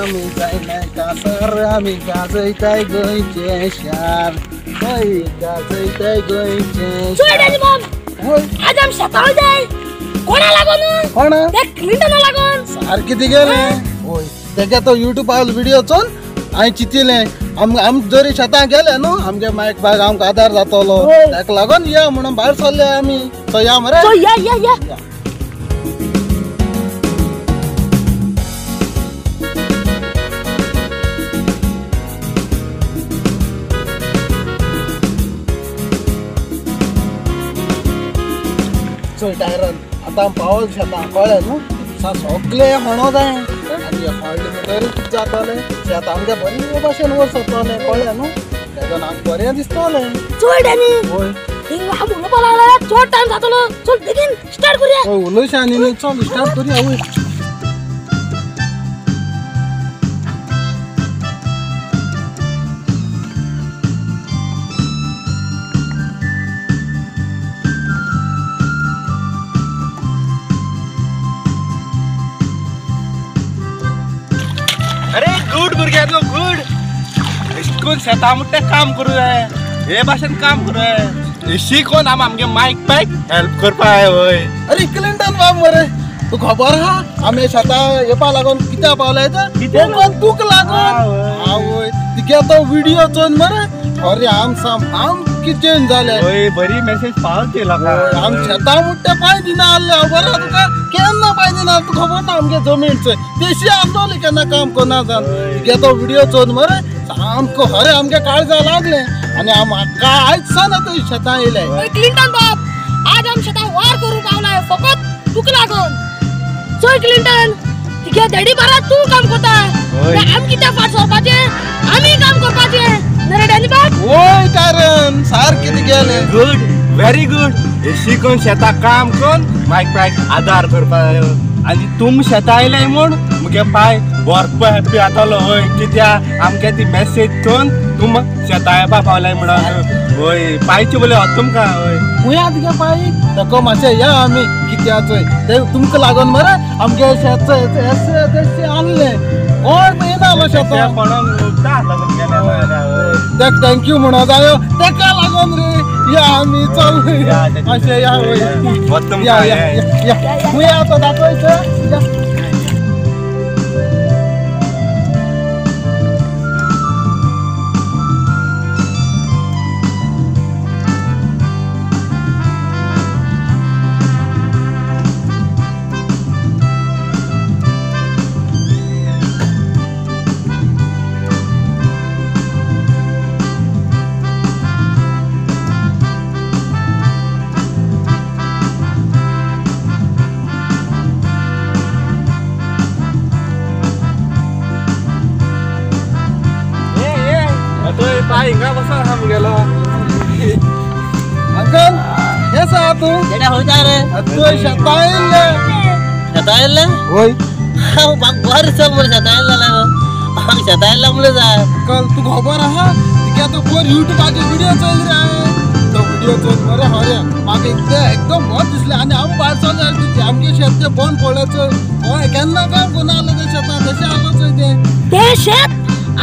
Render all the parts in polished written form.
आमी जायनाय कासार आमी गाजयताय गोंयचे शार होय गाजयताय गोंयचे शार आज आम शेताळ जाय कोणा लागून कोण ते क्लिंटन लागून सारकी तिगेले होय तेका तो युट्यूबार व्हिडिओ चोन हांवें चिंतिले आम जरी शेतां गेले न्हू आमगे मायक बाग आमकां आदार जातलो ताका लागून या म्हणून भायर सरले आमी सो या मरे सो या चोय टायरन आतां पावल शेतां कळ्ळें न्हू सगळे म्हणो जाय आनी व्हडले मिटरूच जातले शेत आमगे बरे भाशेन वसतले कळ्ळें न्हू तेजोन आमकां बरें दिसतलें चोय डॅनी होय हिंगा उलोवपा लागला चोड टाइम जातलो चल बेगीन स्टार्ट करूया होय उलयशा आनी चल स्टार्ट करूया वय अरे गुड भुरग्यांनो गुड इश्कून शेतां मुट्टे काम करूं जाय हे भाशेन काम करूं जाय शिकोन आमगे मायक पॅक हेल्प करपाक वय अरे क्लिंटन बाब मरे तू खबर हा आमी शेतां येवपा लागून कित्या पावले तर तुक लागून आवय तिगे तो व्हिडिओ चोवन मरे अरे आम चेंज जाले वय बरी मेसेज पावती लोकांक आम शेतां मुट्टे पांय दिना आसले बरें तुका केन्ना पांय दिना तुका खबर ना आमगे जमीनचे देशी आंदोली केन्ना काम करना जावन तिगे तो व्हिडिओ चोवन मरे सामको खरें आमगे काळजा लागले आनी म्हाका आयज सावन आतां शेतां येयले क्लिंटन बाब आज आम शेतां वार करूं पावलाय फकत तुक लागून चोय क्लिंटन तिगे देडी बारा तू काम करता आम कित्या फाट सरपाचे आमी काम करपाचे नरे डॅनी बाब ओय कारण सारके तिगेले गुड व्हेरी गुड शिकोन शेतां काम कोन मायक पॅक आदार करपाक आनी तुम शेतां आयले म्हूण मुगे पाय भरपूर हॅप्पी जातलो वय कित्या आमगे ती मेसेज चोवन तुम शेतां येवपा पावलाय म्हणून वय पायचे बोले होत तुमकां वय खुंया तुगे पाय तेको मातशें या आमी कित्या चोय ते तुमकां लागून मरे आमगे शेत तेशें आसले कोण येनालो शेतां कोणाक लागून गेले तेका थँक्यू म्हणो जायो तेका लागून रे या आमी चल अशें या वय या खुंया तो दाखयचो पाय हिंगा बसा हम गेलो अंकल केसा तू जेडा होता रे तू शेतां येयले होय हांव बार समोर शेतां येयला हांव शेतां येयला म्हणून जाय अंकल तू खबर आहा तिगे तो पोर युट्यूबाचे व्हिडिओ चोयल रे हांवें तो व्हिडिओ चोवन मरे हरे म्हाका एकदम बरें दिसलें आनी हांव भायर सरले आमगे शेत तें बंद पडलें हय केन्ना काम करना जालें तें शेतां तशें आलो चोय तें शेत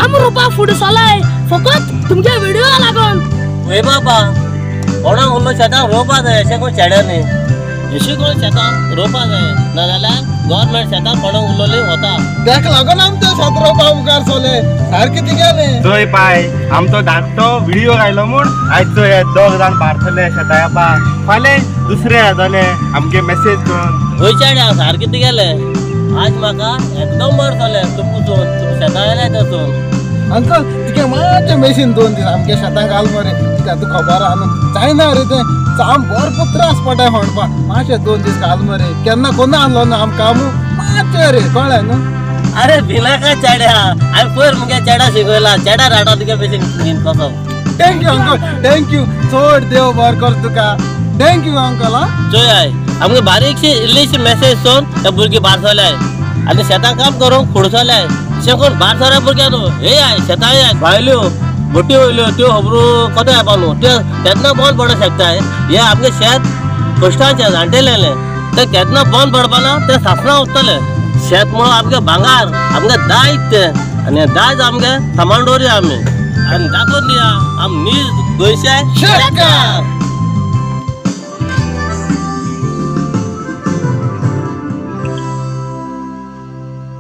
आम रोपा फुडें चलाय फकत तुमच्या व्हिडिओ लागून वय बाबा कोणाक उरलो शेतां रोवपा जाय अशें कोण चेडे न्ही अशी कोण शेतां रोवपा जाय नाजाल्यार गव्हर्मेंट शेतां कोणाक उरलोली वता तेका लागून आमी ते शेत रोवपा मुखार सरले सारकें तिगेले चोय पाय आमचो धाकटो व्हिडिओ घायलो म्हूण आयज चोय हे दोग जाण भारतले शेतां येवपाक फाल्यां दुसरे येतले आमगे मेसेज करून वय चेड्या सारकें तुगेले आज म्हाका एकदम बरें जालें तुमचून तुमी शेतां येयले तातून अंकल तिगे मातशें मेशीन 2 दीस आमगे शेतां घाल मरे कित्याक तुका खबर आहा न्हू जायना रे तें साम भरपूर त्रास पडटा म्हणपाक मातशें 2 दीस घाल मरे केन्ना कोणा आहलो न्हू आमकां मातशें रे कळ्ळें न्हू अरे भिनाका चेड्या हांवें पयर मुगे चेडा शिकयला चेडा राडा तुगे मेशीन घेवन कसो थँक्यू अंकल थँक्यू चड देव बरें कर तुका थँक्यू अंकल हा चोय आय आमगे बारीकशी इल्लीशी मेसेज सोन ते भुरगीं भायर सरल्याय आनी शेतां काम करूंक फुडें सरल्याय अशें करून भायर सऱ्या भुरग्यां न्हू हे आय शेतां ये भायल्यो मोठी वयल्यो त्यो खबरो कतो येवपा न्हू त्यो केन्ना बंद पडूंक शकताय हे आमगे शेत कश्टांचे जाणटेलेले ते केन्ना बंद पडपाना ते सासणां उरतले शेत म्हणून आमगे भांगार आमगे दाय ते आणि दायज आमगे सांबाळून दवरया आमी आणि दाखोवन दिया आम नीज गोंयचे शेतकार.